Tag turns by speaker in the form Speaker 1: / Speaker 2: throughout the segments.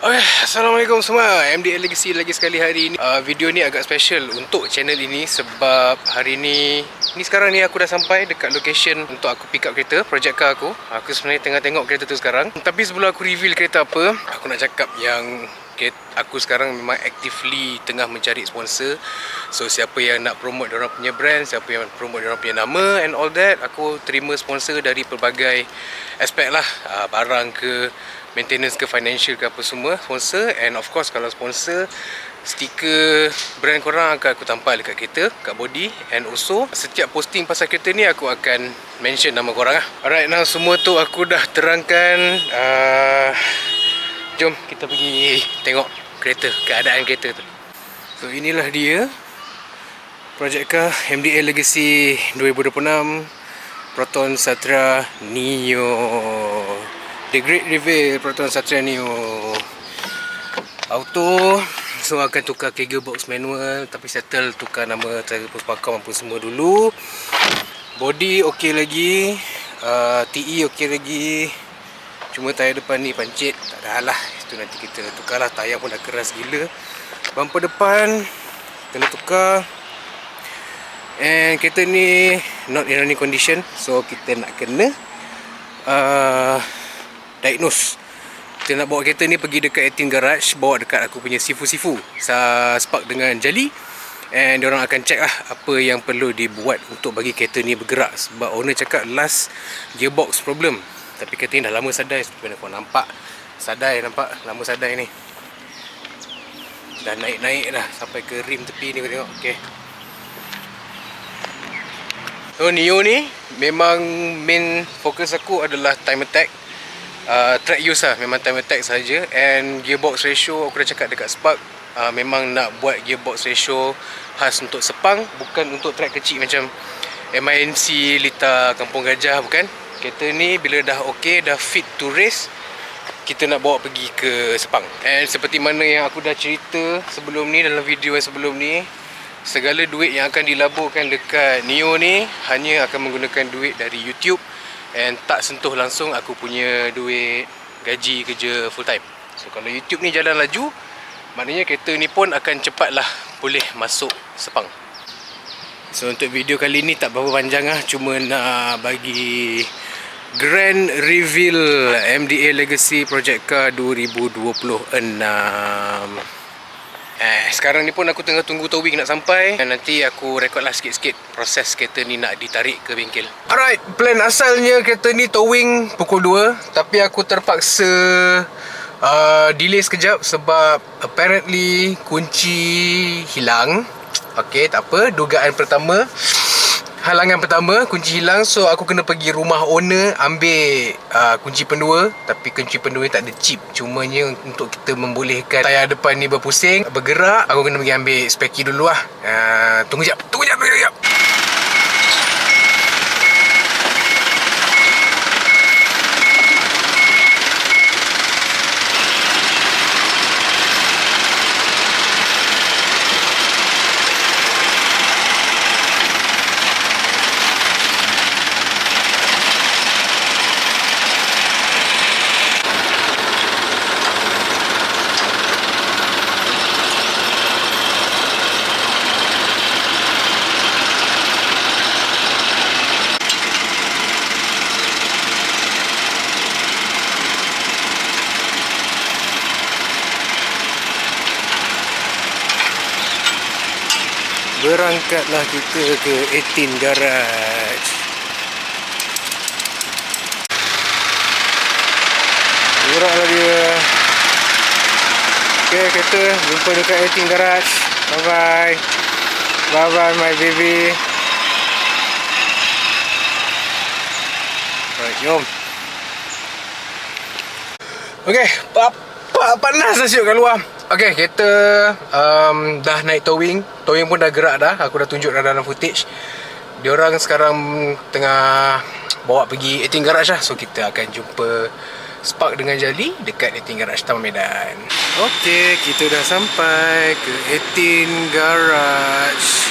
Speaker 1: Okay, Assalamualaikum semua. MDL Legacy lagi sekali hari ini. Video ni agak special untuk channel ini sebab hari ni sekarang ni aku dah sampai dekat location untuk aku pick up kereta, project car aku. Aku sebenarnya tengah tengok kereta tu sekarang. Tapi sebelum aku reveal kereta apa, aku nak cakap yang aku sekarang memang actively tengah mencari sponsor. So siapa yang nak promote diorang punya brand, siapa yang promote diorang punya nama and all that, aku terima sponsor dari pelbagai aspek lah. Barang ke, maintenance ke, financial ke, apa semua sponsor. And of course kalau sponsor, stiker brand korang akan aku tampal dekat kereta, kat body. And also setiap posting pasal kereta ni aku akan mention nama korang lah. Alright, now semua tu aku dah terangkan. Jom kita pergi tengok kereta, keadaan kereta tu. So inilah dia, project car MDL Legacy 2026 Proton Satria Neo. The Great Reveal Proton Satria Neo Auto. So akan tukar ke gearbox manual, tapi settle tukar nama, cara puspakom apa semua dulu. Body okey lagi, TE okey lagi. Cuma tayar depan ni pancit, tak ada hal lah. Itu nanti kita tukar lah, tayar pun dah keras gila. Bumper depan kena tukar. And kereta ni not in running condition, so kita nak kena diagnose. Kita nak bawa kereta ni pergi dekat 18 Garage, bawa dekat aku punya sifu-sifu spark dengan jali. And diorang akan check lah apa yang perlu dibuat untuk bagi kereta ni bergerak. Sebab owner cakap last gearbox problem, tapi kereta ni dah lama sadai. Seperti mana kau nampak, sadai, nampak lama sadai ni. Dah naik-naik dah sampai ke rim tepi ni, kau tengok. Okay. So Neo ni memang main fokus aku adalah time attack, track use lah, memang time attack saja. And gearbox ratio aku dah cakap dekat Spark, memang nak buat gearbox ratio khas untuk Sepang, bukan untuk track kecil macam MINC Lita Kampung Gajah, bukan. Kereta ni bila dah ok, dah fit to race, kita nak bawa pergi ke Sepang. And seperti mana yang aku dah cerita sebelum ni, dalam video yang sebelum ni, segala duit yang akan dilaburkan dekat Neo ni hanya akan menggunakan duit dari YouTube, and tak sentuh langsung aku punya duit gaji kerja full time. So kalau YouTube ni jalan laju, maknanya kereta ni pun akan cepatlah boleh masuk Sepang. So untuk video kali ni tak berapa panjang lah, cuma nak bagi grand reveal MDA Legacy Project Car 2026. Sekarang ni pun aku tengah tunggu towing nak sampai, dan nanti aku rekod lah sikit-sikit proses kereta ni nak ditarik ke bengkel. Alright, plan asalnya kereta ni towing pukul 2, tapi aku terpaksa delay sekejap sebab apparently kunci hilang. Okay, tak apa. Dugaan pertama, halangan pertama, kunci hilang. So aku kena pergi rumah owner ambil kunci pendua. Tapi kunci pendua ni tak ada chip, cumanya untuk kita membolehkan tayar depan ni berpusing, bergerak, aku kena pergi ambil speki dulu lah. Tunggu jap. Berangkatlah kita ke 18 Garage. Geraklah dia. Okay, kereta jumpa dekat 18 Garage. Bye bye. Bye bye my baby. Alright, jom. Okay, panas dah siap kat luar. Okay, kereta dah naik towing. Towing pun dah gerak dah. Aku dah tunjuk dah dalam footage. Diorang sekarang tengah bawa pergi 18 Garage lah. So kita akan jumpa Spark dengan Jali dekat 18 Garage Taman Medan. Okay, kita dah sampai ke 18 Garage.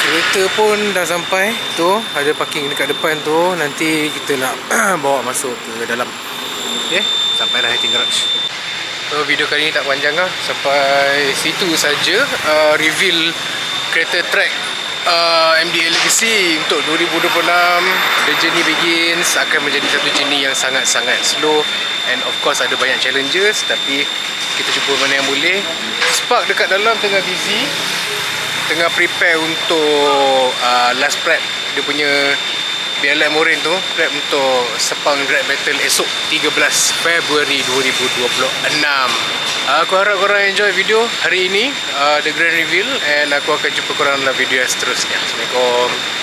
Speaker 1: Kereta pun dah sampai. Tu ada parking dekat depan tu. Nanti kita nak bawa masuk ke dalam. Okay, sampai dah 18 Garage. So video kali ni tak panjang lah, sampai situ saja reveal kereta track MDA Legacy untuk 2026. The journey begins. Akan menjadi satu journey yang sangat-sangat slow, and of course ada banyak challenges, tapi kita cuba mana yang boleh. Spark dekat dalam tengah busy, tengah prepare untuk last prep dia punya BLM Morin tu, prep untuk Sepang Drag Battle esok 13 Februari 2026. Aku harap korang enjoy video hari ini, the grand reveal, and aku akan jumpa korang dalam video yang seterusnya. Assalamualaikum.